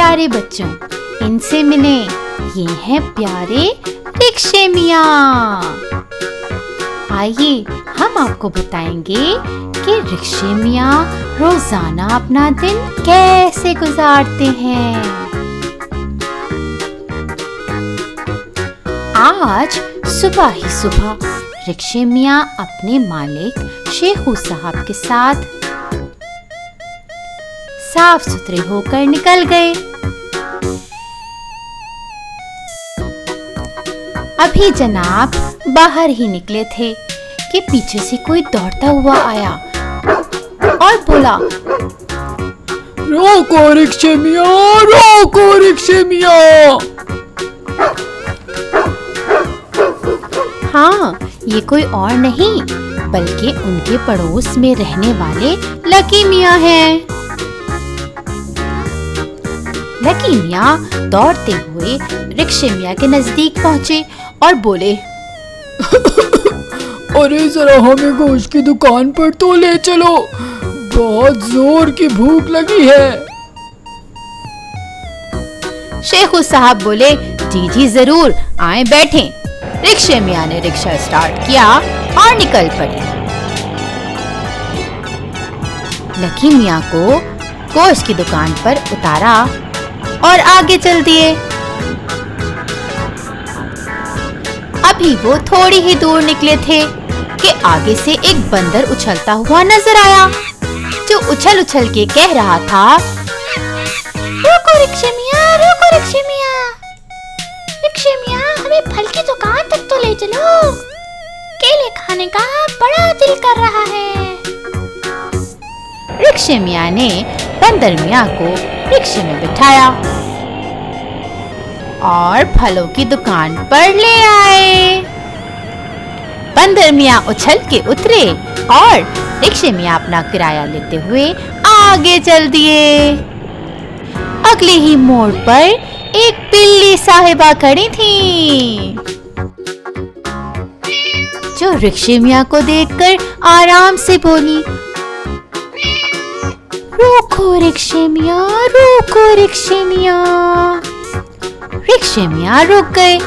प्यारे बच्चों, इनसे मिले, ये हैं प्यारे रिक्शे मियाँ। आइए हम आपको बताएंगे कि रिक्शे मियाँ रोजाना अपना दिन कैसे गुजारते हैं। आज सुबह ही सुबह रिक्शे मियाँ अपने मालिक शेखू साहब के साथ साफ सुथरे होकर निकल गए। अभी जनाब बाहर ही निकले थे कि पीछे से कोई दौड़ता हुआ आया और बोला, रोको रिक्शे मियाँ, रोको रिक्शे मियाँ। हाँ, ये कोई और नहीं बल्कि उनके पड़ोस में रहने वाले लकी मियाँ हैं। लकी मियाँ दौड़ते हुए रिक्शे मियाँ के नजदीक पहुंचे और बोले, अरे जरा हमें गोश्त की दुकान पर तो ले चलो, बहुत जोर की भूख लगी है। शेखू साहब बोले, जी जी जरूर, आए बैठें। रिक्शे मियाँ ने रिक्शा स्टार्ट किया और निकल पड़े। लकी मियाँ को गोश्त की दुकान पर उतारा और आगे चल दिए। अभी वो थोड़ी ही दूर निकले थे कि आगे से एक बंदर उछलता हुआ नजर आया, जो उछल उछल के कह रहा था, रुको रिक्शे मियाँ, रुको रिक्शे मियाँ, रिक्शे मियाँ हमें फल की दुकान तक तो ले चलो, केले खाने का बड़ा दिल कर रहा है। रिक्शे मियाँ ने बंदर मियाँ को रिक्शे में बिठाया और फलों की दुकान पर ले आए। बंदर मियाँ उछल के उतरे और रिक्शे मियाँ अपना किराया लेते हुए आगे चल दिए। अगले ही मोड़ पर एक बिल्ली साहिबा खड़ी थी, जो रिक्शे मियाँ को देखकर आराम से बोली, रोको रिक्शे मियाँ, रोको रिक्शे मियाँ। रिक्शे मियाँ रुक गए।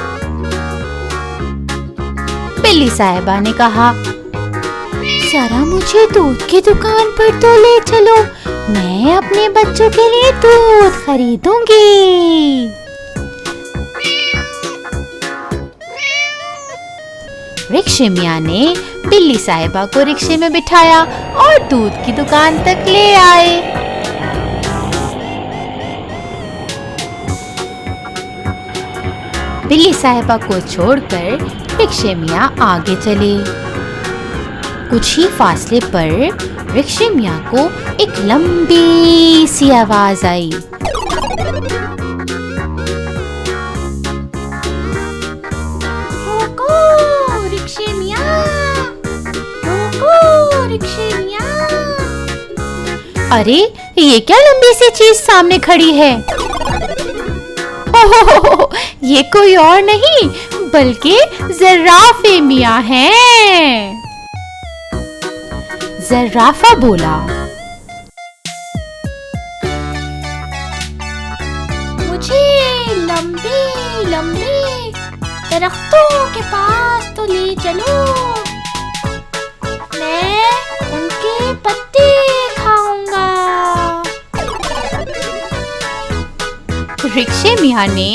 बिल्ली साहिबा ने कहा, जरा मुझे दूध की दुकान पर तो ले चलो, मैं अपने बच्चों के लिए दूध खरीदूंगी। रिक्शे मियाँ ने बिल्ली साहिबा को रिक्शे में बिठाया और दूध की दुकान तक ले आए। बिल्ली साहिबा को छोड़कर रिक्शे मियाँ आगे चले। कुछ ही फासले पर रिक्शे मियाँ को एक लंबी सी आवाज आई, रोको रिक्शे मियाँ, रोको रिक्शे मियाँ। अरे ये क्या लंबी सी चीज सामने खड़ी है? ओह, ये कोई और नहीं बल्कि ज़र्राफ़े मियाँ हैं। ज़र्राफ़ा बोला, मुझे लंबे लंबे दरख्तों के पास तो ले चलो, मैं उनके पत्ते खाऊंगा। रिक्शे मियाँ ने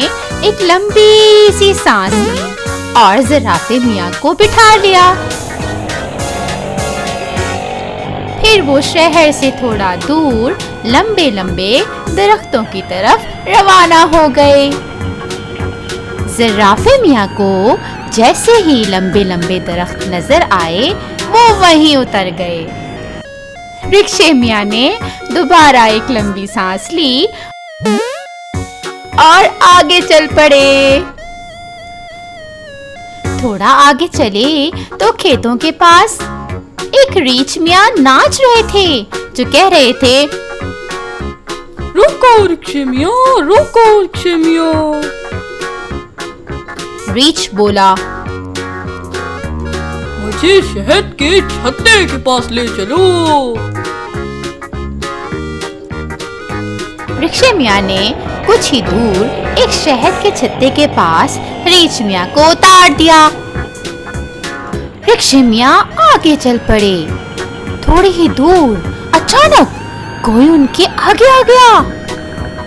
एक लंबी सी सांस ली और ज़र्राफ़े मियाँ को बिठा लिया। फिर वो शहर से थोड़ा दूर लंबे लंबे दरख्तों की तरफ रवाना हो गए। ज़र्राफ़े मियाँ को जैसे ही लंबे लंबे दरख्त नजर आए, वो वहीं उतर गए। रिक्शे मियाँ ने दोबारा एक लंबी सांस ली और आगे चल पड़े। थोड़ा आगे चले तो खेतों के पास एक रीछ मियाँ नाच रहे थे, जो कह रहे थे, रुको रिक्शे मियाँ, रुको रिक्शे मियाँ। रीछ बोला, मुझे शहद के छत्ते के पास ले चलो। रिक्शे मियाँ ने कुछ ही दूर एक शहद के छत्ते के पास रीछ मियाँ को उतार दिया। रिक्शे मियाँ आगे चल पड़े। थोड़ी ही दूर अचानक कोई उनके आगे आ गया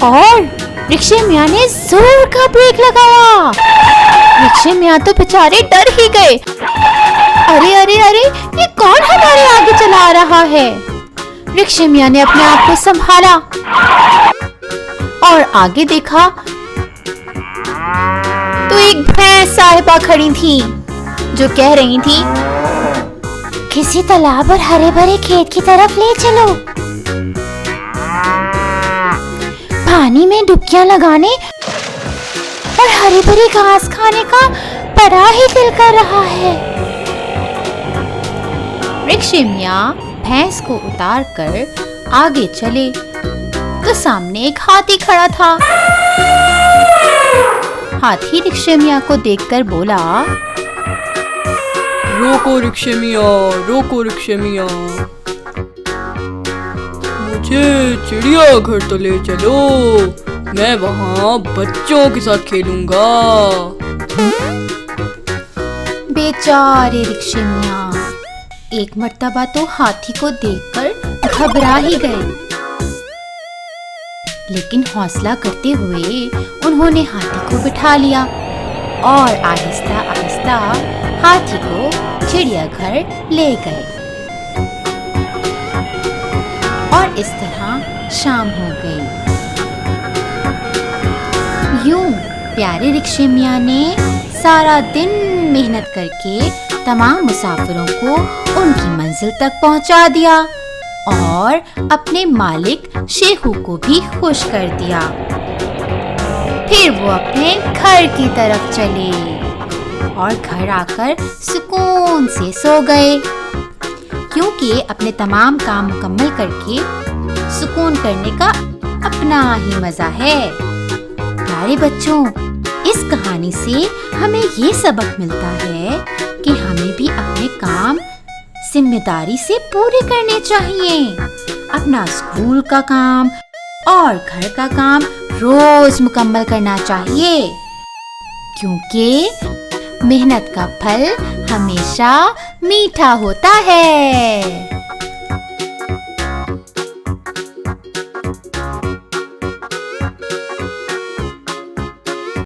और रिक्शे मियाँ ने जोर का ब्रेक लगाया। रिक्शे मियाँ तो बेचारे डर ही गए। अरे अरे अरे, ये कौन हमारे आगे चला रहा है? रिक्शे मियाँ ने अपने आप को संभाला और आगे देखा तो एक भैंस साहिबा खड़ी थी जो कह रही थी, किसी तालाब और हरे भरे खेत की तरफ ले चलो। पानी में डुबकियां लगाने और हरी भरी घास खाने का बड़ा ही दिल कर रहा है। रिक्शे मियाँ भैंस को उतार कर आगे चले तो सामने एक हाथी खड़ा था। हाथी रिक्शे मियाँ को देखकर बोला, रोको रिक्शे मियाँ, रोको रिक्शे मियाँ, मुझे चिड़ियाघर तो ले चलो, मैं वहाँ बच्चों के साथ खेलूंगा। बेचारे रिक्शे मियाँ एक मर्तबा तो हाथी को देखकर घबरा ही गए, लेकिन हौसला करते हुए उन्होंने हाथी को बिठा लिया और आहिस्ता आहिस्ता हाथी को चिड़ियाघर ले गए। और इस तरह शाम हो गई। यूं प्यारे रिक्शे मियाँ ने सारा दिन मेहनत करके तमाम मुसाफिरों को उनकी मंजिल तक पहुंचा दिया और अपने मालिक शेखू को भी खुश कर दिया। फिर वो अपने घर की तरफ चले और घर आकर सुकून से सो गए, क्योंकि अपने तमाम काम मुकम्मल करके सुकून करने का अपना ही मजा है। प्यारे बच्चों, इस कहानी से हमें ये सबक मिलता है कि हमें भी अपने काम जिम्मेदारी से पूरे करने चाहिए। अपना स्कूल का काम और घर का काम रोज मुकम्मल करना चाहिए, क्योंकि मेहनत का फल हमेशा मीठा होता है।